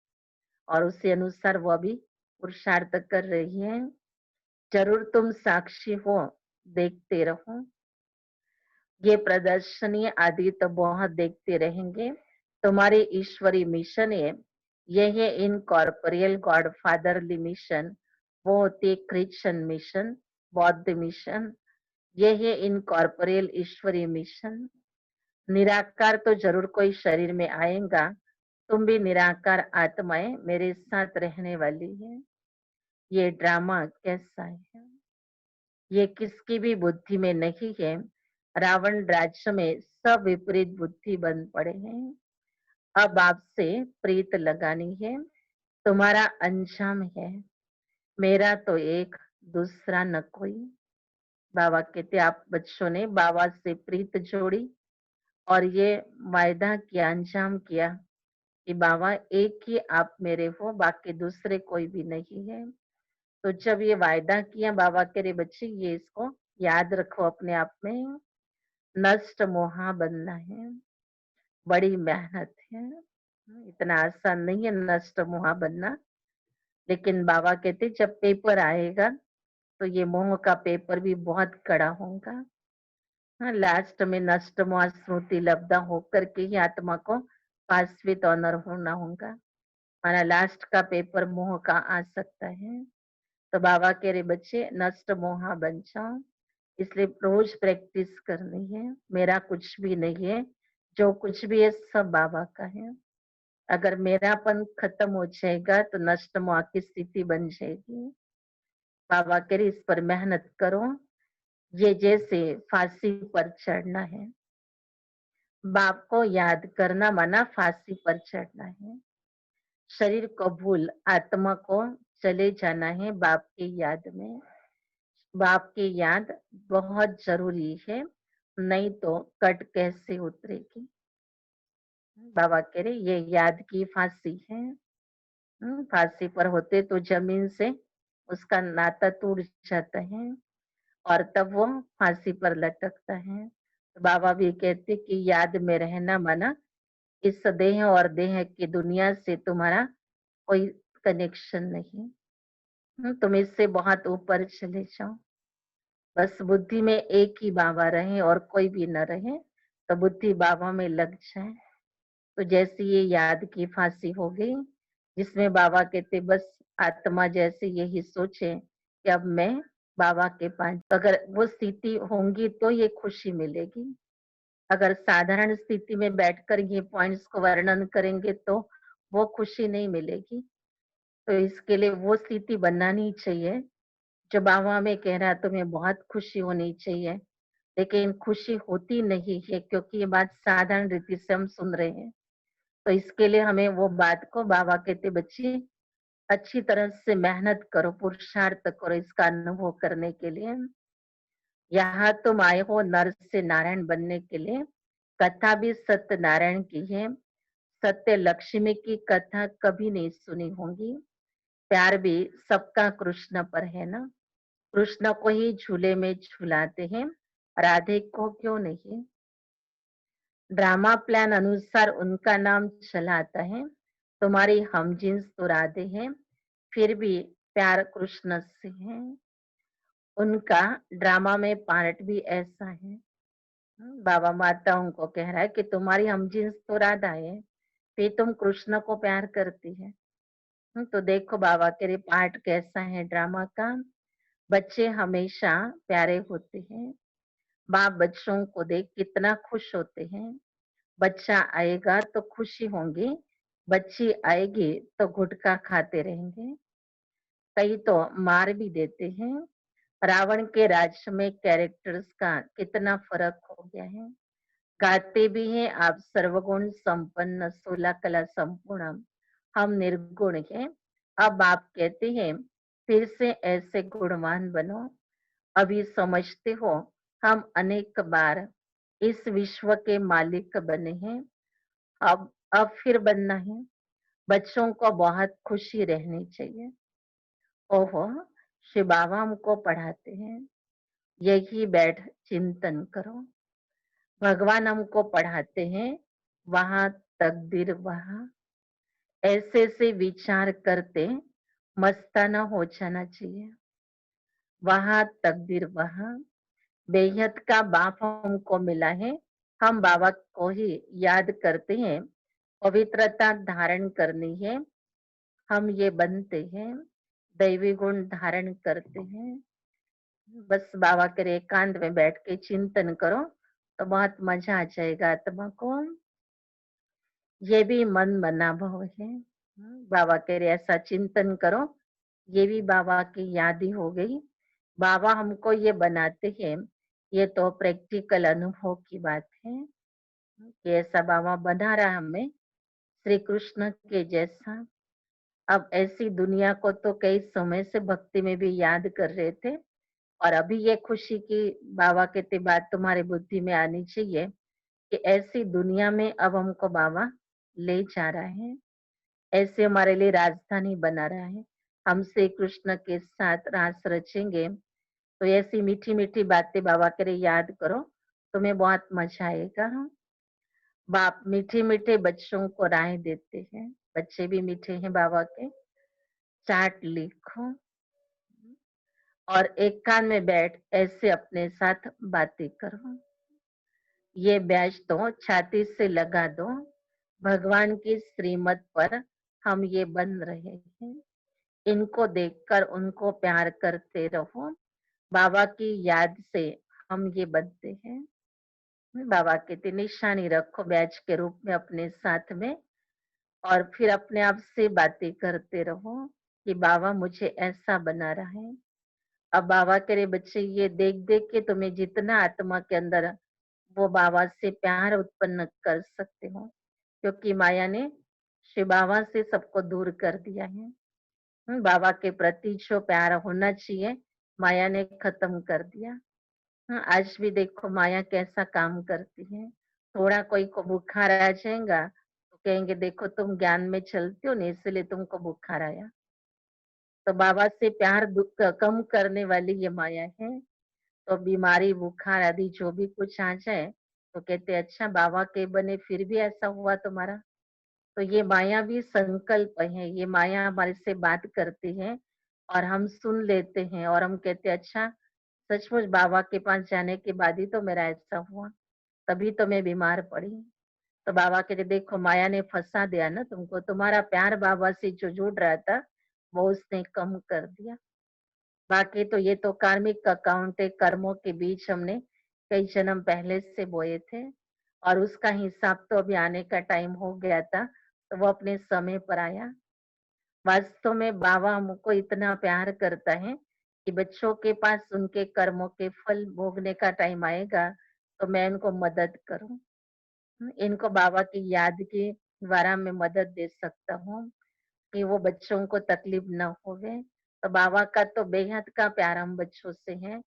और उसी अनुसार वो अभी पुरुषार्थ कर रही है। जरूर तुम साक्षी हो, देखते रहो। ये प्रदर्शनी आदि तो बहुत देखते रहेंगे। तुम्हारे ईश्वरी मिशन है, ये है इनकॉर्पोरियल गॉड फादरली मिशन। वो होती है क्रिश्चियन मिशन, बौद्ध मिशन। ये है इनकॉर्पोरियल ईश्वरी मिशन। निराकार तो जरूर कोई शरीर में आएगा। तुम भी निराकार आत्माएं मेरे साथ रहने वाली है। ये ड्रामा कैसा है? ये किसकी भी बुद्धि में नहीं है। रावण राज्य में सब विपरीत बुद्धि बन पड़े हैं। अब आपसे प्रीत लगानी है, तुम्हारा अंजाम है। मेरा तो एक, दूसरा न कोई। बाबा कहते आप बच्चों ने बाबा से प्रीत जोड़ी और ये वायदा किया, अंजाम किया कि बाबा एक ही आप मेरे हो, बाकी दूसरे कोई भी नहीं है। तो जब ये वायदा किया बाबा कह रहे बच्चे ये इसको याद रखो अपने आप में। नष्ट मोहा बनना है, बड़ी मेहनत है। इतना आसान नहीं है नष्ट मोहा बनना। लेकिन बाबा कहते जब पेपर आएगा तो ये मोह का पेपर भी बहुत कड़ा होगा। हाँ, लास्ट में नष्ट मोह स्मृति लब्धा होकर के ही आत्मा को पास विद ऑनर होना होगा। हमारा लास्ट का पेपर मोह का आ सकता है। तो बाबा कह रहे बच्चे नष्ट मोहा बन जाओ, इसलिए रोज प्रैक्टिस करनी है। मेरा कुछ भी नहीं है, जो कुछ भी है सब बाबा का है। अगर मेरापन खत्म हो जाएगा तो नष्ट मोह की स्थिति बन जाएगी। बाबा कह रहे इस पर मेहनत करो। ये जैसे फांसी पर चढ़ना है, बाप को याद करना माना फांसी पर चढ़ना है। शरीर को भूल आत्मा को चले जाना है बाप की याद में। बाप की याद बहुत जरूरी है, नहीं तो कट कैसे उतरेगी। बाबा कह रहे ये याद की फांसी है। फांसी पर होते तो जमीन से उसका नाता टूट जाता है और तब वो फांसी पर लटकता है। तो बाबा भी कहते कि याद में रहना माना इस देह और देह की दुनिया से तुम्हारा कोई कनेक्शन नहीं। तुम इससे बहुत ऊपर चले जाओ। बस बुद्धि में एक ही बाबा रहे और कोई भी न रहे, तो बुद्धि बाबा में लग जाए। तो जैसे ये याद की फांसी हो गई, जिसमें बाबा कहते बस आत्मा जैसे यही सोचे कि अब मैं बाबा के पास, अगर वो स्थिति होंगी तो ये खुशी मिलेगी। अगर साधारण स्थिति में बैठकर ये पॉइंट्स को वर्णन करेंगे तो वो खुशी नहीं मिलेगी। तो इसके लिए वो स्थिति बनानी चाहिए जो बाबा में कह रहा तुम्हें बहुत खुशी होनी चाहिए, लेकिन खुशी होती नहीं है क्योंकि ये बात साधारण रीति से हम सुन रहे हैं। तो इसके लिए हमें वो बात को बाबा कहते बच्चे अच्छी तरह से मेहनत करो, पुरुषार्थ करो इसका अनुभव करने के लिए। यहाँ तुम आए हो नर से नारायण बनने के लिए। कथा भी सत्य नारायण की है। सत्य लक्ष्मी की कथा कभी नहीं सुनी होगी। प्यार भी सबका कृष्ण पर है ना। कृष्ण को ही झूले में झुलाते हैं, राधे को क्यों नहीं। ड्रामा प्लान अनुसार उनका नाम चला आता है। तुम्हारी हमजिन्स तो राधे हैं, फिर भी प्यार कृष्ण से है। उनका ड्रामा में पार्ट भी ऐसा है। बाबा माताओं को कह रहा है कि तुम्हारी हमजिन्स तो राधा है, फिर तुम कृष्ण को प्यार करती है। तो देखो बाबा के पार्ट कैसा है ड्रामा का। बच्चे हमेशा प्यारे होते हैं। बाप बच्चों को देख कितना खुश होते हैं। बच्चा आएगा तो खुशी होंगी, बच्ची आएगी तो गुटखा खाते रहेंगे। कई तो मार भी देते हैं। रावण के राज्य में कैरेक्टर्स का कितना फर्क हो गया है। गाते भी हैं आप सर्वगुण संपन्न 16 कला संपूर्ण, हम निर्गुण हैं। अब आप कहते हैं फिर से ऐसे गुणवान बनो। अभी समझते हो हम अनेक बार इस विश्व के मालिक बने हैं। अब फिर बनना है। बच्चों को बहुत खुशी रहनी चाहिए। ओहो, शिव बाबा हमको पढ़ाते हैं, यही बैठ चिंतन करो। भगवान हमको पढ़ाते हैं, वहां तकदीर वहां, ऐसे से विचार करते मस्ताना हो जाना चाहिए। वहां तकदीर वहां, बेहद का बाप हमको मिला है। हम बाबा को ही याद करते हैं। पवित्रता धारण करनी है, हम ये बनते हैं। दैवी गुण धारण करते हैं। बस बाबा के एकांत में बैठ के चिंतन करो तो बहुत मजा आ जाएगा आत्मा को। ये भी मन बना भाव है। बाबा कह रहे ऐसा चिंतन करो, ये भी बाबा की याद ही हो गई। बाबा हमको ये बनाते हैं, ये तो प्रैक्टिकल अनुभव की बात है कि ऐसा बाबा बना रहा हमें श्री कृष्ण के जैसा। अब ऐसी दुनिया को तो कई समय से भक्ति में भी याद कर रहे थे, और अभी ये खुशी की बाबा कहते बात तुम्हारी बुद्धि में आनी चाहिए कि ऐसी दुनिया में अब हमको बाबा ले जा रहा है। ऐसे हमारे लिए राजधानी बना रहा है। हम श्री कृष्ण के साथ रास रचेंगे तो ऐसी मीठी मीठी बातें बाबा करे याद करो, तुम्हें बहुत मजा आएगा। बाप मीठे मीठे बच्चों को राय देते हैं। बच्चे भी मीठे हैं बाबा के। चार्ट लिखो और एक कान में बैठ ऐसे अपने साथ बातें करो। ये बैच तो छाती से लगा दो, भगवान की श्रीमत पर हम ये बन रहे हैं। इनको देखकर उनको प्यार करते रहो। बाबा की याद से हम ये बनते हैं। बाबा कहते निशानी रखो बैच के रूप में अपने साथ में, और फिर अपने आप से बातें करते रहो कि बाबा मुझे ऐसा बना रहा है। अब बाबा करे बच्चे ये देख देख के तुम्हें जितना आत्मा के अंदर वो बाबा से प्यार उत्पन्न कर सकते हो, क्योंकि माया ने शिव बाबा से सबको दूर कर दिया है। बाबा के प्रति जो प्यार होना चाहिए माया ने खत्म कर दिया। आज भी देखो माया कैसा काम करती है। थोड़ा कोई को बुखार आ जाएगा तो कहेंगे देखो तुम ज्ञान में चलती हो ना इसलिए तुमको बुखार आया। तो बाबा से प्यार दुख कम करने वाली ये माया है। तो बीमारी बुखार आदि जो भी कुछ आ जाए तो कहते अच्छा बाबा के बने फिर भी ऐसा हुआ तुम्हारा। तो ये माया भी संकल्प है। ये माया हमारे से बात करती है और हम सुन लेते हैं और हम कहते अच्छा सचमुच बाबा के पास जाने के बाद ही तो मेरा ऐसा हुआ, तभी तो मैं बीमार पड़ी। तो बाबा कहते देखो माया ने फंसा दिया ना तुमको, तुम्हारा प्यार बाबा से जो जुड़ रहा था वो उसने कम कर दिया। बाकी तो ये तो कार्मिक अकाउंट है, कर्मों के बीच हमने कई जन्म पहले से बोए थे और उसका हिसाब तो अभी आने का टाइम हो गया था, तो वो अपने समय पर आया। वास्तव में बाबा हमको इतना प्यार करता है कि बच्चों के पास उनके कर्मों के फल भोगने का टाइम आएगा तो मैं इनको मदद करूं। इनको बाबा की याद के द्वारा मैं मदद दे सकता हूँ कि वो बच्चों को तकलीफ न होवे। तो बाबा का तो बेहद का प्यार हम बच्चों से है,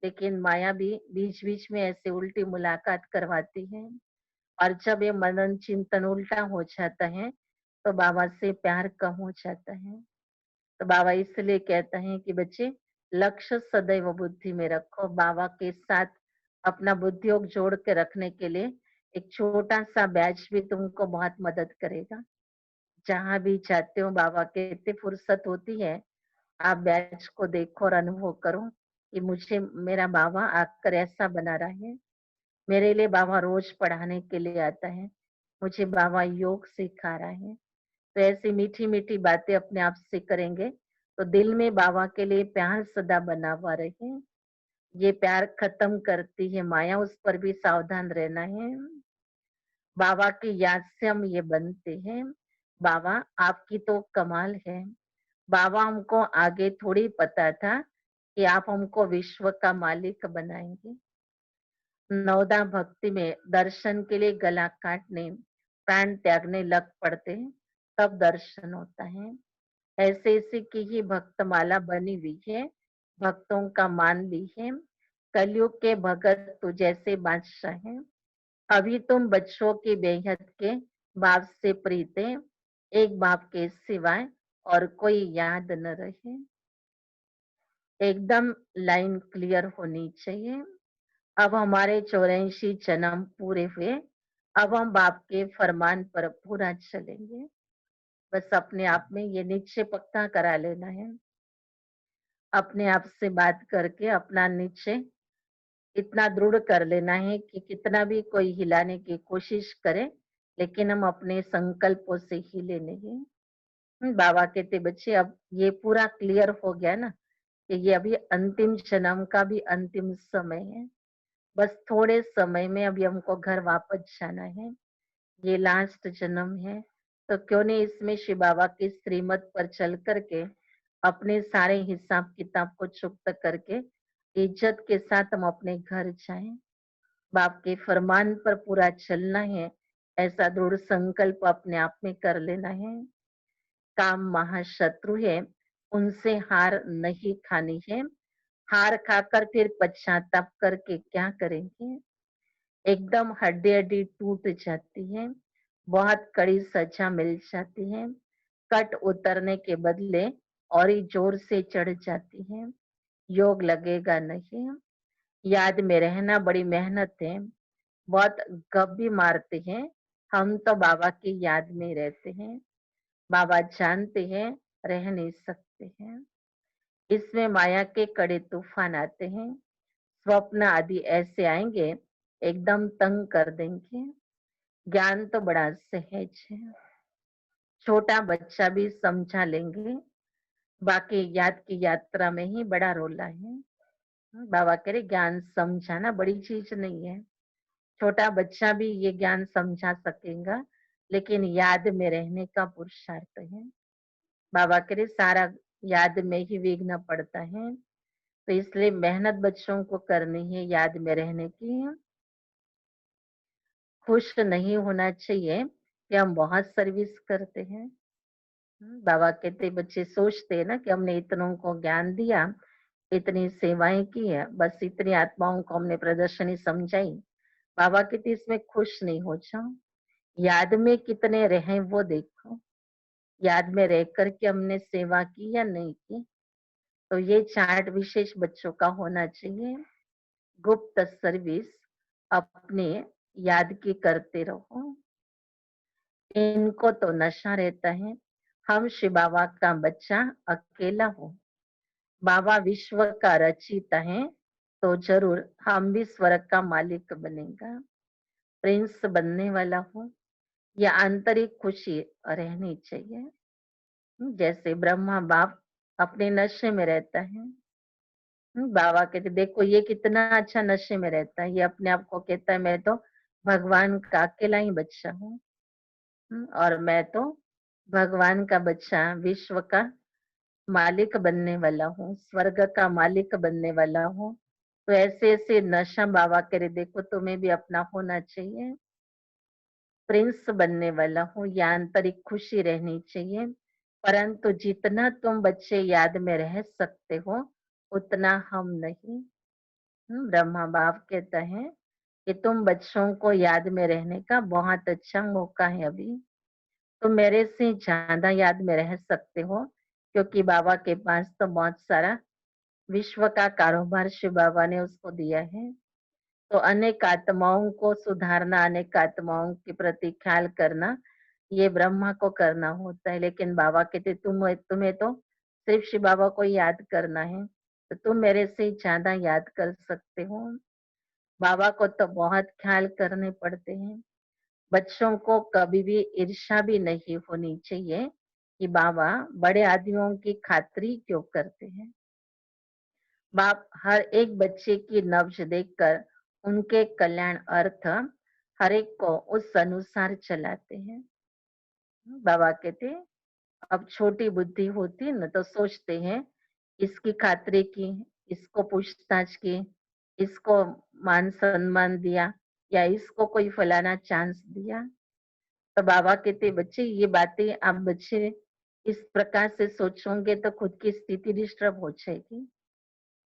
लेकिन माया भी बीच बीच में ऐसे उल्टी मुलाकात करवाती है। और जब ये मनन चिंतन उल्टा हो जाता है तो बाबा से प्यार कम हो जाता है। तो बाबा इसलिए कहते हैं कि बच्चे लक्ष्य सदैव बुद्धि में रखो। बाबा के साथ अपना बुद्धियोग जोड़ के रखने के लिए एक छोटा सा बैच भी तुमको बहुत मदद करेगा। जहां भी जाते हो बाबा के इतनी फुर्सत होती है, आप बैच को देखो और अनुभव करो कि मुझे मेरा बाबा आकर ऐसा बना रहा है। मेरे लिए बाबा रोज पढ़ाने के लिए आता है, मुझे बाबा योग सिखा रहा है। तो ऐसी मीठी मीठी बातें अपने आप से करेंगे तो दिल में बाबा के लिए प्यार सदा बना हुआ रहे। ये प्यार खत्म करती है माया, उस पर भी सावधान रहना है। बाबा की याद से हम ये बनते हैं। बाबा आपकी तो कमाल है। बाबा हमको आगे थोड़ी पता था कि आप हमको विश्व का मालिक बनाएंगे। नवदा भक्ति में दर्शन के लिए गला काटने, प्राण त्यागने लग पड़ते हैं, तब दर्शन होता है। ऐसे इसी की ही भक्तमाला बनी हुई है, भक्तों का मान ली है। कलयुग के भगत तू जैसे बादशाह है। अभी तुम बच्चों की बेहद के बाप से प्रीत है, एक बाप के सिवाय और कोई याद न रहे। एकदम लाइन क्लियर होनी चाहिए। अब हमारे 84 जन्म पूरे हुए। अब हम बाप के फरमान पर पूरा चलेंगे। बस अपने आप में ये निश्चय पक्का करा लेना है। अपने आप से बात करके अपना निश्चय इतना दृढ़ कर लेना है कि कितना भी कोई हिलाने की कोशिश करे, लेकिन हम अपने संकल्पों से हिले नहीं। बाबा कहते बच्चे अब ये पूरा क्लियर हो गया ना कि ये अभी अंतिम जन्म का भी अंतिम समय है। बस थोड़े समय में अभी हमको घर वापस जाना है। ये लास्ट जन्म है, तो क्यों नहीं इसमें शिव बाबा की श्रीमत पर चल करके अपने सारे हिसाब किताब को चुकता करके इज्जत के साथ हम अपने घर जाएं। बाप के फरमान पर पूरा चलना है, ऐसा दृढ़ संकल्प अपने आप में कर लेना है। काम महाशत्रु है, उनसे हार नहीं खानी है। हार खाकर फिर पश्चाताप करके क्या करेंगे। एकदम हड्डी हड्डी टूट जाती है, बहुत कड़ी सजा मिल जाती है। कट उतरने के बदले और ही जोर से चढ़ जाती है, योग लगेगा नहीं। याद में रहना बड़ी मेहनत है, बहुत गप भी मारते हैं। हम तो बाबा की याद में रहते हैं। बाबा जानते हैं रह नहीं सकते हैं। इसमें माया के कड़े तूफान आते हैं, स्वप्न आदि ऐसे आएंगे, एकदम तंग कर देंगे। ज्ञान तो बड़ा सहज है, छोटा बच्चा भी समझा लेंगे। बाकी याद की यात्रा में ही बड़ा रोला है। बाबा कह रहे ज्ञान समझाना बड़ी चीज नहीं है, छोटा बच्चा भी ये ज्ञान समझा सकेगा, लेकिन याद में रहने का पुरुषार्थ है। बाबा कह रहे सारा याद में ही विघ्न पड़ता है, तो इसलिए मेहनत बच्चों को करनी है याद में रहने की। खुश नहीं होना चाहिए कि हम बहुत सर्विस करते हैं। बाबा कहते बच्चे सोचते हैं ना कि हमने इतनों को ज्ञान दिया, इतनी सेवाएं की है, बस इतनी आत्माओं को हमने प्रदर्शनी समझाई। बाबा कहते इसमें खुश नहीं हो जाओ, याद में कितने रहे वो देखो। याद में रह करके हमने सेवा की या नहीं की, तो ये चार्ट विशेष बच्चों का होना चाहिए। गुप्त सर्विस अपने याद की करते रहो। इनको तो नशा रहता है, हम शिव बाबा का बच्चा अकेला हो। बाबा विश्व का रचिता है, तो जरूर हम भी स्वर्ग का मालिक बनेगा। प्रिंस बनने वाला हो, या आंतरिक खुशी रहनी चाहिए। जैसे ब्रह्मा बाप अपने नशे में रहता है। बाबा कहते देखो ये कितना अच्छा नशे में रहता है, ये अपने आप को कहता है मैं तो भगवान का अकेला ही बच्चा हूँ। और मैं तो भगवान का बच्चा, विश्व का मालिक बनने वाला हूँ, स्वर्ग का मालिक बनने वाला हूँ। तो ऐसे ऐसे नशा बाबा करे देखो तुम्हें भी अपना होना चाहिए। प्रिंस बनने वाला हूँ, या आंतरिक खुशी रहनी चाहिए। परंतु जितना तुम बच्चे याद में रह सकते हो उतना हम नहीं। ब्रह्मा बाप कहता है कि तुम बच्चों को याद में रहने का बहुत अच्छा मौका है अभी। तुम मेरे से ज्यादा याद में रह सकते हो, क्योंकि बाबा के पास तो बहुत सारा विश्व का कारोबार शिव बाबा ने उसको दिया है। तो अनेक आत्माओं को सुधारना, अनेक आत्माओं के प्रति ख्याल करना, ये ब्रह्मा को करना होता है। लेकिन बाबा कहते तुम्हें तो सिर्फ शिव बाबा को याद करना है, तो तुम मेरे से ज्यादा याद कर सकते हो। बाबा को तो बहुत ख्याल करने पड़ते हैं। बच्चों को कभी भी ईर्ष्या भी नहीं होनी चाहिए कि बाबा बड़े आदमियों की खातिरी क्यों करते हैं। बाप हर एक बच्चे की नब्ज देखकर उनके कल्याण अर्थ हर एक को उस अनुसार चलाते हैं। बाबा कहते अब छोटी बुद्धि होती न तो सोचते हैं इसकी खातिरी की, इसको पूछताछ की, इसको मान सम्मान दिया या इसको कोई फलाना चांस दिया। तो बाबा कहते बच्चे ये बातें आप बच्चे इस प्रकार से सोचोगे तो खुद की स्थिति डिस्टर्ब हो जाएगी।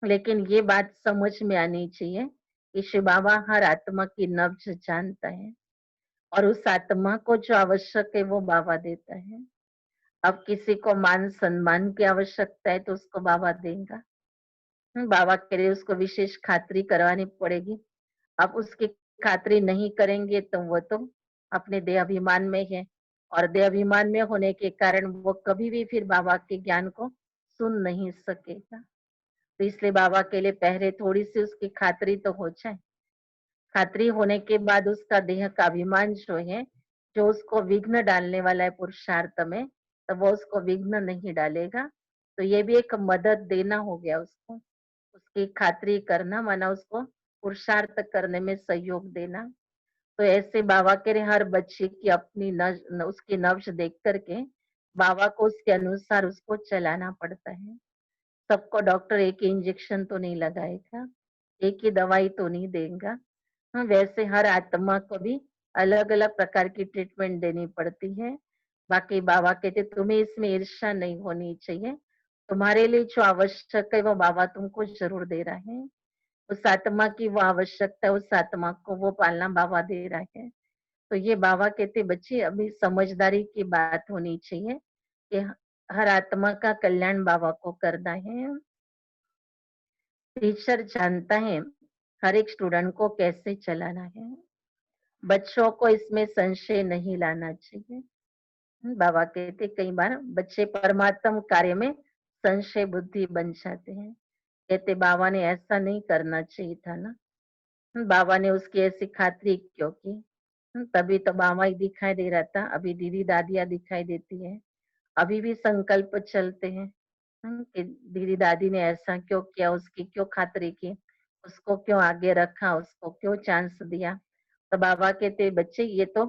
लेकिन ये बात समझ में आनी चाहिए कि शिव बाबा हर आत्मा की नब्ज जानता है और उस आत्मा को जो आवश्यक है वो बाबा देता है। अब किसी को मान सम्मान की आवश्यकता है तो उसको बाबा देगा। बाबा के लिए उसको विशेष खातिरी करवानी पड़ेगी। आप उसकी खातिरी नहीं करेंगे तो वो तो अपने देह अभिमान में है और देह अभिमान में होने के कारण वो कभी भी फिर बाबा के ज्ञान को सुन नहीं सकेगा। तो इसलिए बाबा के लिए पहले थोड़ी सी उसकी खातिरी तो हो जाए। खातिरी होने के बाद उसका देह का अभिमान जो है, जो उसको विघ्न डालने वाला है पुरुषार्थ में, तो वो उसको विघ्न नहीं डालेगा। तो ये भी एक मदद देना हो गया उसको, उसकी खातिरी करना माना उसको पुरुषार्थ करने में सहयोग देना। तो ऐसे बाबा के लिए हर बच्चे की अपनी उसकी नब्ज देख करके बाबा को उसके अनुसार उसको चलाना पड़ता है। सबको डॉक्टर एक ही इंजेक्शन तो नहीं लगाएगा, एक ही दवाई तो नहीं देगा। हाँ, वैसे हर आत्मा को भी अलग अलग प्रकार की ट्रीटमेंट देनी पड़ती है। बाकी बाबा कहते तुम्हें इसमें ईर्ष्या नहीं होनी चाहिए, तुम्हारे लिए जो आवश्यक है वो बाबा तुमको जरूर दे रहा है। उस आत्मा की वो आवश्यकता, उस आत्मा को वो पालना बाबा दे रहा है। तो ये बाबा कहते बच्चे अभी समझदारी की बात होनी चाहिए कि हर आत्मा का कल्याण बाबा को करना है। टीचर जानता है हर एक स्टूडेंट को कैसे चलाना है। बच्चों को इसमें संशय नहीं लाना चाहिए। बाबा कहते कई बार बच्चे परमात्म कार्य में संशय बुद्धि बन जाते हैं। कहते बाबा ने ऐसा नहीं करना चाहिए था ना, बाबा ने उसकी ऐसी खातिरी क्यों की। तभी तो बाबा ही दिखाई दे रहा था, अभी दीदी दादियाँ दिखाई देती है, अभी भी संकल्प चलते हैं। कि दीदी दादी ने ऐसा क्यों किया, उसकी क्यों खातिरी की, उसको क्यों आगे रखा, उसको क्यों चांस दिया। तो बाबा कहते बच्चे ये तो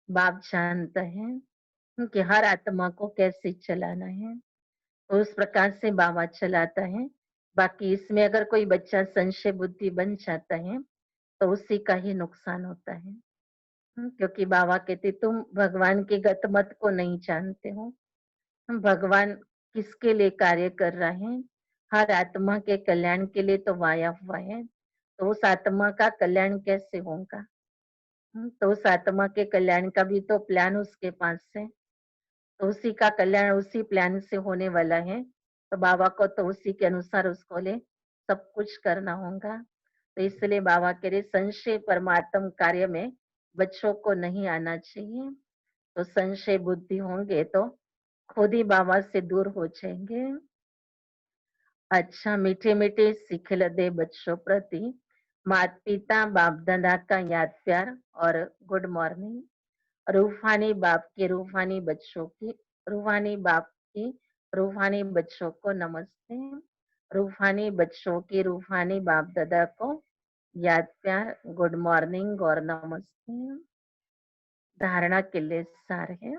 बाप जानता है कि हर आत्मा को कैसे चलाना है, तो उस प्रकार से बाबा चलाता है। बाकी इसमें अगर कोई बच्चा संशय बुद्धि बन जाता है तो उसी का ही नुकसान होता है। क्योंकि बाबा कहते तुम भगवान के गत मत को नहीं जानते हो। भगवान किसके लिए कार्य कर रहा है, हर आत्मा के कल्याण के लिए तो आया हुआ है। तो उस आत्मा का कल्याण कैसे होगा। तो उस आत्मा के कल्याण का भी तो प्लान उसके पास है, तो उसी का कल्याण उसी प्लान से होने वाला है। तो बाबा को तो उसी के अनुसार उसको ले सब कुछ करना होगा। तो इसलिए बाबा कह रहे संशय परमात्म कार्य में बच्चों को नहीं आना चाहिए। तो संशय बुद्धि होंगे तो खुद ही बाबा से दूर हो जाएंगे। अच्छा मीठे मीठे सिखल दे बच्चों प्रति माता पिता बाप दादा का याद प्यार और गुड मॉर्निंग। रूहानी बाप के रूहानी बच्चों की, रूहानी बाप की रूहानी बच्चों को नमस्ते। रूहानी बच्चों की रूहानी बाप दादा को याद प्यार, गुड मॉर्निंग और नमस्ते। धारणा के लिए सार है।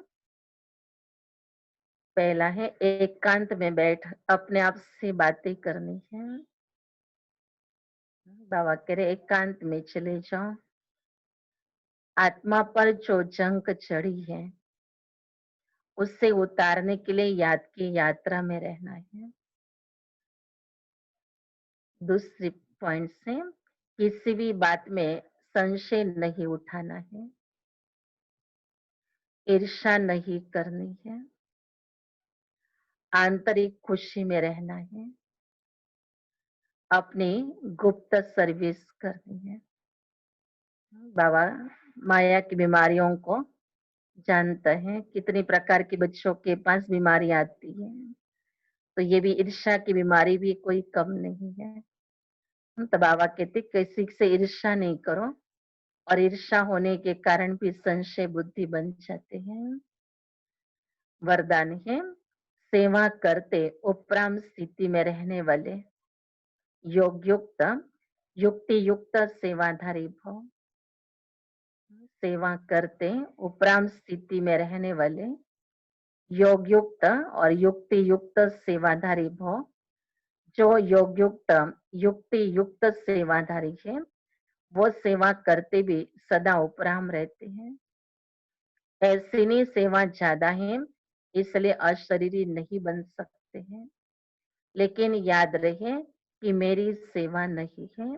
पहला है एकांत में बैठ अपने आप से बातें करनी है। बाबा कह रहे एकांत में चले जाओ, आत्मा पर जो जंग चढ़ी है उससे उतारने के लिए याद की यात्रा में रहना है। दूसरी पॉइंट से किसी भी बात में संशय नहीं उठाना है, ईर्ष्या नहीं करनी है, आंतरिक खुशी में रहना है, अपनी गुप्त सर्विस करनी है। बाबा माया की बीमारियों को जानता है, कितनी प्रकार के बच्चों के पास बीमारी आती है। तो ये भी ईर्ष्या की बीमारी भी कोई कम नहीं है। तो बाबा कहते किसी से ईर्ष्या नहीं करो, और ईर्ष्या होने के कारण भी संशय बुद्धि बन जाते हैं। वरदान है, सेवा करते उपराम स्थिति में रहने वाले योग युक्त युक्ति युक्त सेवाधारी भव। सेवा करते उपराम स्थिति में रहने वाले योग युक्त और युक्ति युक्त सेवाधारी भव। जो योग युक्त युक्ति युक्त सेवाधारी है वो सेवा करते भी सदा उपराम रहते हैं। ऐसी नहीं सेवा ज्यादा है इसलिए अशरीरी नहीं बन सकते हैं, लेकिन याद रहे कि मेरी सेवा नहीं है,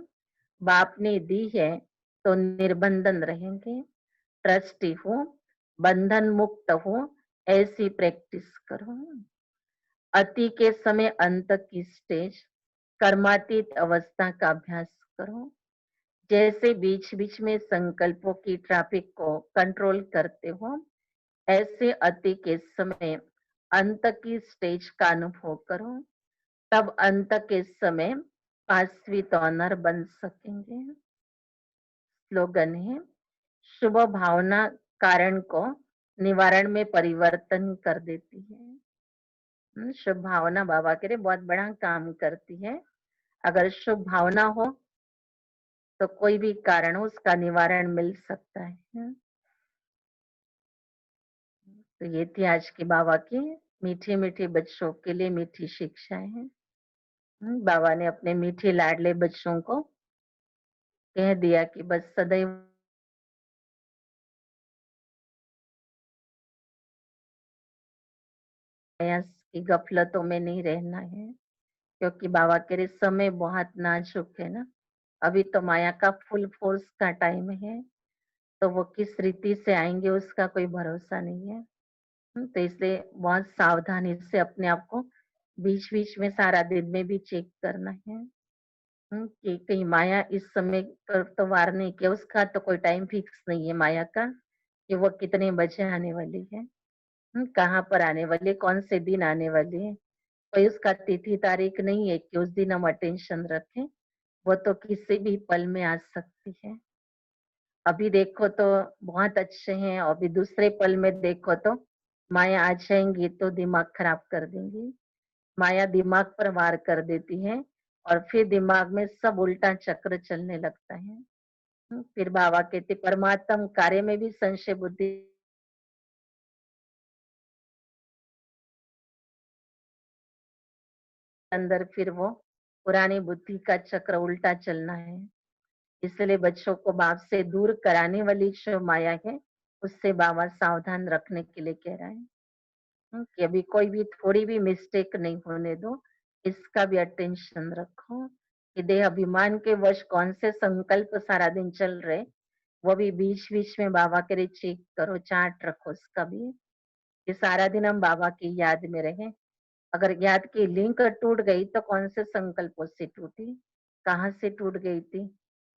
बाप ने दी है तो निर्बंधन रहेंगे। ट्रस्टी हो, बंधन मुक्त हो, ऐसी प्रैक्टिस करो। अति के समय अंत की स्टेज कर्मातीत अवस्था का अभ्यास करो। जैसे बीच बीच में संकल्पों की ट्रैफिक को कंट्रोल करते हो, ऐसे अति के समय अंत की स्टेज का अनुभव करो। तब अंत के समय पासवीत ऑनर बन सकेंगे। स्लोगन है, शुभ भावना कारण को निवारण में परिवर्तन कर देती है। शुभ भावना बाबा के लिए बहुत बड़ा काम करती है। अगर शुभ भावना हो तो कोई भी कारण हो उसका निवारण मिल सकता है। तो ये थी आज की बाबा की मीठे मीठे बच्चों के लिए मीठी शिक्षाएं हैं। बाबा ने अपने मीठे लाडले बच्चों को कह दिया कि बस सदैव की गफलतों में नहीं रहना है, क्योंकि बाबा के लिए समय बहुत नाजुक है ना। अभी तो माया का फुल फोर्स का टाइम है, तो वो किस रीति से आएंगे उसका कोई भरोसा नहीं है। तो इसलिए बहुत सावधानी से अपने आप को बीच बीच में सारा दिन में भी चेक करना है कि कहीं माया इस समय पर तो वार नहीं किया, उसका तो कोई टाइम फिक्स नहीं है माया का कि वो कितने बजे आने वाली है, कहाँ पर आने वाली है, कौन से दिन आने वाली है। कोई उसका तिथि तारीख नहीं है कि उस दिन हम अटेंशन रखें, वो तो किसी भी पल में आ सकती है। अभी देखो तो बहुत अच्छे हैं और अभी दूसरे पल में देखो तो माया आ जाएंगी तो दिमाग खराब कर देंगी। माया दिमाग पर वार कर देती है और फिर दिमाग में सब उल्टा चक्र चलने लगता है। फिर बाबा कहते परमात्म कार्य में भी संशय बुद्धि अंदर फिर वो पुरानी बुद्धि का चक्र उल्टा चलना है। इसलिए बच्चों को बाप से दूर कराने वाली जो माया है उससे बाबा सावधान रखने के लिए कह रहा है कि अभी कोई भी थोड़ी भी मिस्टेक नहीं होने दो, इसका भी अटेंशन रखो कि देह अभिमान के वश कौन से संकल्प सारा दिन चल रहे, वो भी बीच बीच में बाबा के लिए चेक करो, चार्ट रखो उसका भी कि सारा दिन हम बाबा की याद में रहें। अगर याद की लिंक टूट गई तो कौन से संकल्पों से टूटी, कहाँ से टूट गई थी,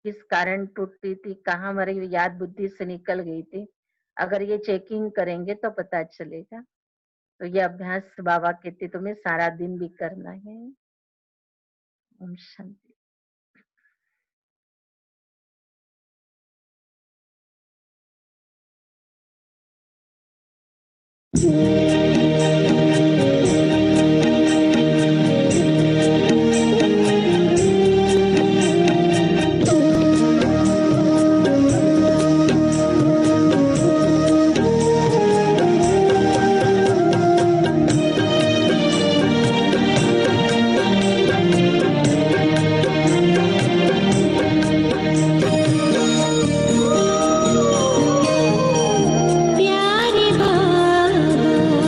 किस कारण टूटती थी, कहाँ हमारी याद बुद्धि से निकल गई थी। अगर ये चेकिंग करेंगे तो पता चलेगा। तो ये अभ्यास बाबा कहते तुम्हें सारा दिन भी करना है। ओम शांति। प्यारे बाबा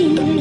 जिंदगी